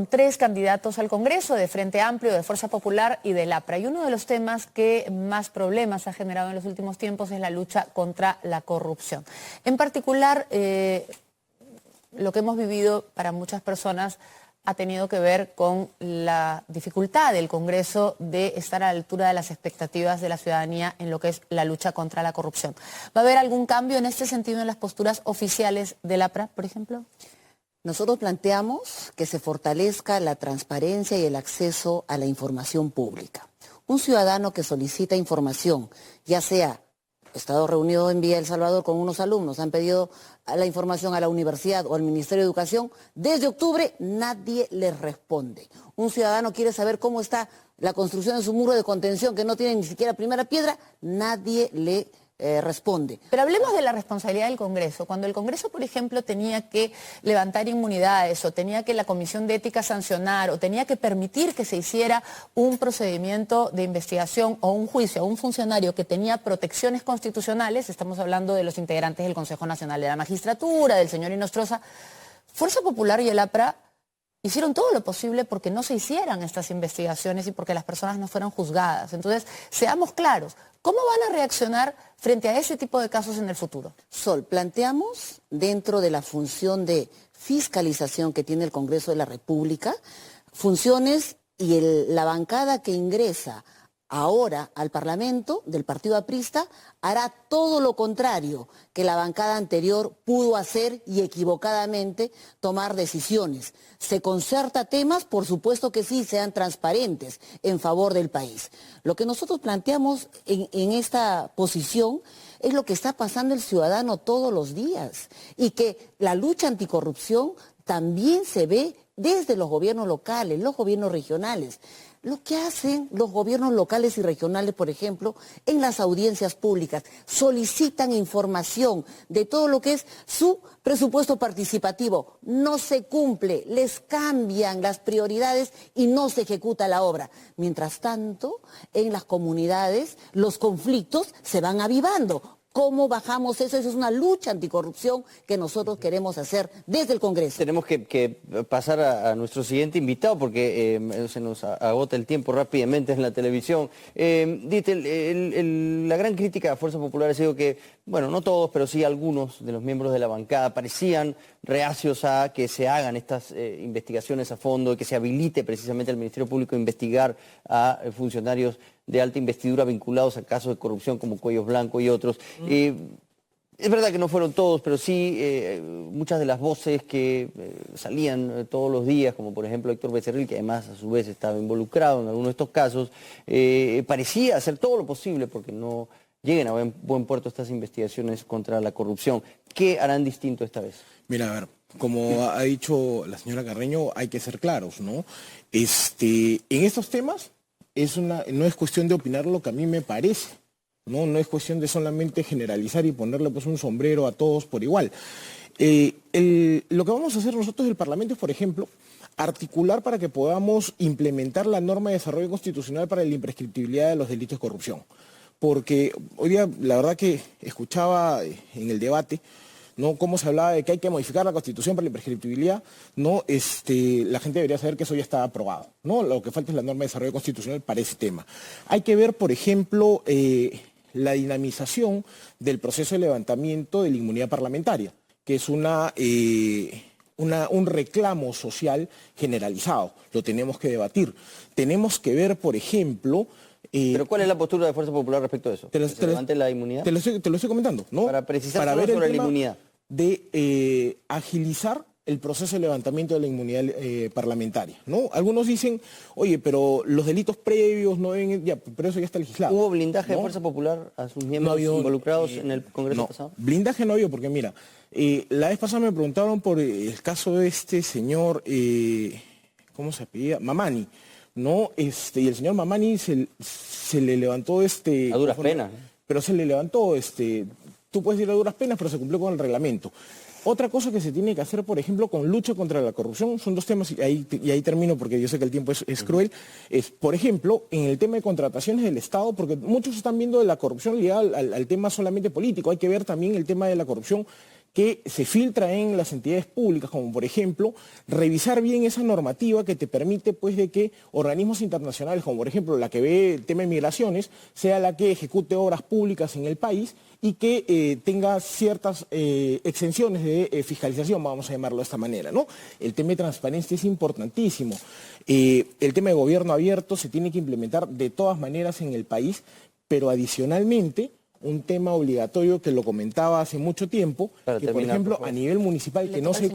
Tres candidatos al Congreso de Frente Amplio, de Fuerza Popular y del APRA. Y uno de los temas que más problemas ha generado en los últimos tiempos es la lucha contra la corrupción. En particular, lo que hemos vivido para muchas personas ha tenido que ver con la dificultad del Congreso de estar a la altura de las expectativas de la ciudadanía en lo que es la lucha contra la corrupción. ¿Va a haber algún cambio en este sentido en las posturas oficiales del APRA, por ejemplo? Nosotros planteamos que se fortalezca la transparencia y el acceso a la información pública. Un ciudadano que solicita información, ya sea, he estado reunido en Villa El Salvador con unos alumnos, han pedido la información a la universidad o al Ministerio de Educación, desde octubre nadie les responde. Un ciudadano quiere saber cómo está la construcción de su muro de contención que no tiene ni siquiera primera piedra, nadie le responde. Pero hablemos de la responsabilidad del Congreso. Cuando el Congreso, por ejemplo, tenía que levantar inmunidades o tenía que la Comisión de Ética sancionar o tenía que permitir que se hiciera un procedimiento de investigación o un juicio a un funcionario que tenía protecciones constitucionales, estamos hablando de los integrantes del Consejo Nacional de la Magistratura, del señor Inostroza, Fuerza Popular y el APRA hicieron todo lo posible porque no se hicieran estas investigaciones y porque las personas no fueran juzgadas. Entonces, seamos claros, ¿cómo van a reaccionar frente a ese tipo de casos en el futuro? Sol, planteamos dentro de la función de fiscalización que tiene el Congreso de la República, funciones y la bancada que ingresa ahora al Parlamento del Partido Aprista hará todo lo contrario que la bancada anterior pudo hacer y equivocadamente tomar decisiones. Se concerta temas, por supuesto que sí, sean transparentes en favor del país. Lo que nosotros planteamos en esta posición es lo que está pasando el ciudadano todos los días y que la lucha anticorrupción también se ve desde los gobiernos locales, los gobiernos regionales. Lo que hacen los gobiernos locales y regionales, por ejemplo, en las audiencias públicas, solicitan información de todo lo que es su presupuesto participativo. No se cumple, les cambian las prioridades y no se ejecuta la obra. Mientras tanto, en las comunidades los conflictos se van avivando. ¿Cómo bajamos eso? Esa es una lucha anticorrupción que nosotros queremos hacer desde el Congreso. Tenemos que pasar a nuestro siguiente invitado porque se nos agota el tiempo rápidamente en la televisión. Dite, la gran crítica a Fuerza Popular ha sido que, bueno, no todos, pero sí algunos de los miembros de la bancada parecían reacios a que se hagan estas investigaciones a fondo y que se habilite precisamente al Ministerio Público a investigar a funcionarios de alta investidura vinculados a casos de corrupción como Cuellos Blanco y otros. Es verdad que no fueron todos, pero sí muchas de las voces que salían todos los días, como por ejemplo Héctor Becerril, que además a su vez estaba involucrado en algunos de estos casos, parecía hacer todo lo posible porque no lleguen a buen puerto estas investigaciones contra la corrupción. ¿Qué harán distinto esta vez? Mira, a ver, como ha dicho la señora Carreño, hay que ser claros, ¿no? En estos temas no es cuestión de opinar lo que a mí me parece, ¿no? No es cuestión de solamente generalizar y ponerle pues un sombrero a todos por igual. Lo que vamos a hacer nosotros del Parlamento es, por ejemplo, articular para que podamos implementar la norma de desarrollo constitucional para la imprescriptibilidad de los delitos de corrupción. Porque hoy día, la verdad que escuchaba en el debate, ¿no?, cómo se hablaba de que hay que modificar la Constitución para la imprescriptibilidad, ¿no? La gente debería saber que eso ya está aprobado, ¿no? Lo que falta es la norma de desarrollo constitucional para ese tema. Hay que ver, por ejemplo, la dinamización del proceso de levantamiento de la inmunidad parlamentaria, que es un reclamo social generalizado. Lo tenemos que debatir. Tenemos que ver, por ejemplo... ¿Pero cuál es la postura de Fuerza Popular respecto a eso? ¿Que se levante la inmunidad? Te lo estoy comentando, ¿no? Para precisar para ver sobre el la inmunidad. De agilizar el proceso de levantamiento de la inmunidad parlamentaria, ¿no? Algunos dicen, oye, pero los delitos previos no deben... Ya, pero eso ya está legislado. ¿Hubo blindaje, ¿no?, de ¿no? Fuerza Popular a sus miembros involucrados en el Congreso pasado? Blindaje no había, porque mira, la vez pasada me preguntaron por el caso de este señor, ¿cómo se apellida? Mamani, ¿no? Y el señor Mamani se le levantó a duras penas, ¿no? Pero se le levantó, tú puedes ir a duras penas, pero se cumplió con el reglamento. Otra cosa que se tiene que hacer, por ejemplo, con lucha contra la corrupción, son dos temas, y ahí termino porque yo sé que el tiempo es cruel, es, por ejemplo, en el tema de contrataciones del Estado, porque muchos están viendo de la corrupción ligada al tema solamente político, hay que ver también el tema de la corrupción que se filtra en las entidades públicas, como por ejemplo, revisar bien esa normativa que te permite pues de que organismos internacionales, como por ejemplo la que ve el tema de migraciones, sea la que ejecute obras públicas en el país y que tenga ciertas exenciones de fiscalización, vamos a llamarlo de esta manera, ¿no? El tema de transparencia es importantísimo. El tema de gobierno abierto se tiene que implementar de todas maneras en el país, pero adicionalmente un tema obligatorio que lo comentaba hace mucho tiempo, que por ejemplo a nivel municipal que no se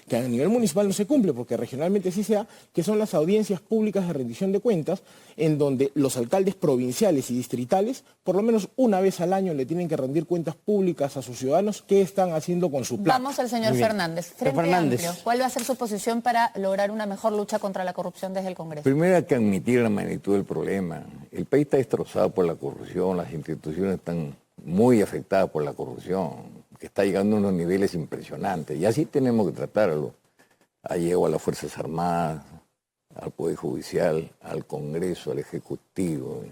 que a nivel municipal no se cumple, porque regionalmente sí sea, que son las audiencias públicas de rendición de cuentas, en donde los alcaldes provinciales y distritales, por lo menos una vez al año, le tienen que rendir cuentas públicas a sus ciudadanos qué están haciendo con su plata. Vamos al señor Fernández. Frente Amplio, ¿cuál va a ser su posición para lograr una mejor lucha contra la corrupción desde el Congreso? Primero hay que admitir la magnitud del problema. El país está destrozado por la corrupción, las instituciones están muy afectadas por la corrupción, que está llegando a unos niveles impresionantes. Y así tenemos que tratarlo. Ha llegado a las Fuerzas Armadas, al Poder Judicial, al Congreso, al Ejecutivo,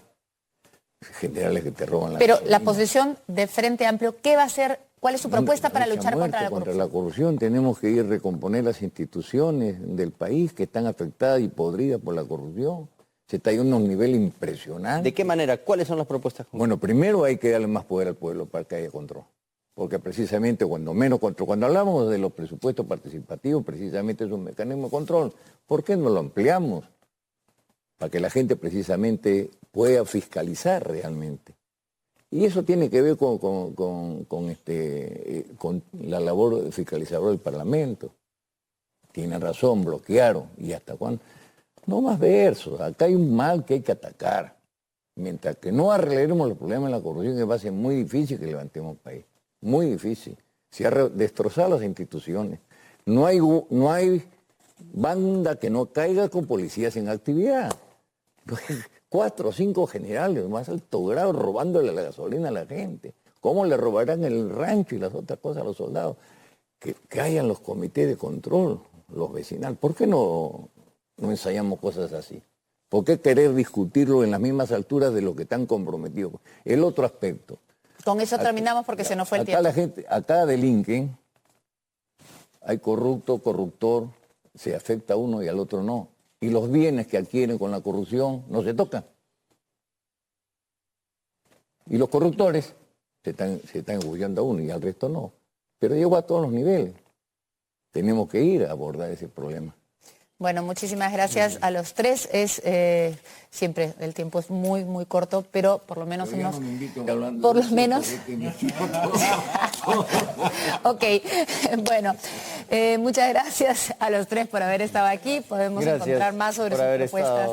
generales que te roban la Pero gasolina. la posición de Frente Amplio, ¿qué va a hacer? ¿Cuál es su propuesta para luchar contra la corrupción? Contra la corrupción tenemos que ir a recomponer las instituciones del país que están afectadas y podridas por la corrupción. Se está yendo a un nivel impresionante. ¿De qué manera? ¿Cuáles son las propuestas? Bueno, primero hay que darle más poder al pueblo para que haya control. Porque precisamente cuando menos control, cuando hablamos de los presupuestos participativos, precisamente es un mecanismo de control. ¿Por qué no lo ampliamos? Para que la gente precisamente pueda fiscalizar realmente. Y eso tiene que ver con la labor fiscalizadora del Parlamento. Tienen razón, bloquearon. ¿Y hasta cuándo? No más versos. Acá hay un mal que hay que atacar. Mientras que no arreglemos los problemas de la corrupción, va a ser muy difícil que levantemos el país. Muy difícil. Se ha destrozado las instituciones. No hay banda que no caiga con policías en actividad. 4 o 5 generales, más alto grado, robándole la gasolina a la gente. ¿Cómo le robarán el rancho y las otras cosas a los soldados? Que hayan los comités de control, los vecinales. ¿Por qué no ensayamos cosas así? ¿Por qué querer discutirlo en las mismas alturas de lo que están comprometidos? El otro aspecto. Con eso terminamos porque se nos fue el tiempo. La gente, acá delinquen, hay corrupto, corruptor, se afecta a uno y al otro no. Y los bienes que adquieren con la corrupción no se tocan. Y los corruptores se están enjuiciando a uno y al resto no. Pero llegó a todos los niveles. Tenemos que ir a abordar ese problema. Bueno, muchísimas gracias a los tres. Siempre el tiempo es muy, muy corto, pero por lo menos Ok, bueno, muchas gracias a los tres por haber estado aquí. Podemos encontrar más sobre sus propuestas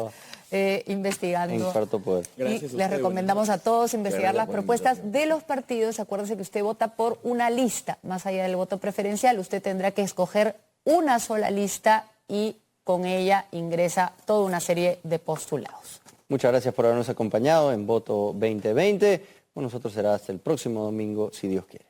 investigando. En Cuarto Poder. Y les recomendamos a todos investigar las propuestas de los partidos. Acuérdense que usted vota por una lista. Más allá del voto preferencial, usted tendrá que escoger una sola lista y con ella ingresa toda una serie de postulados. Muchas gracias por habernos acompañado en Voto 2020. Con nosotros será hasta el próximo domingo, si Dios quiere.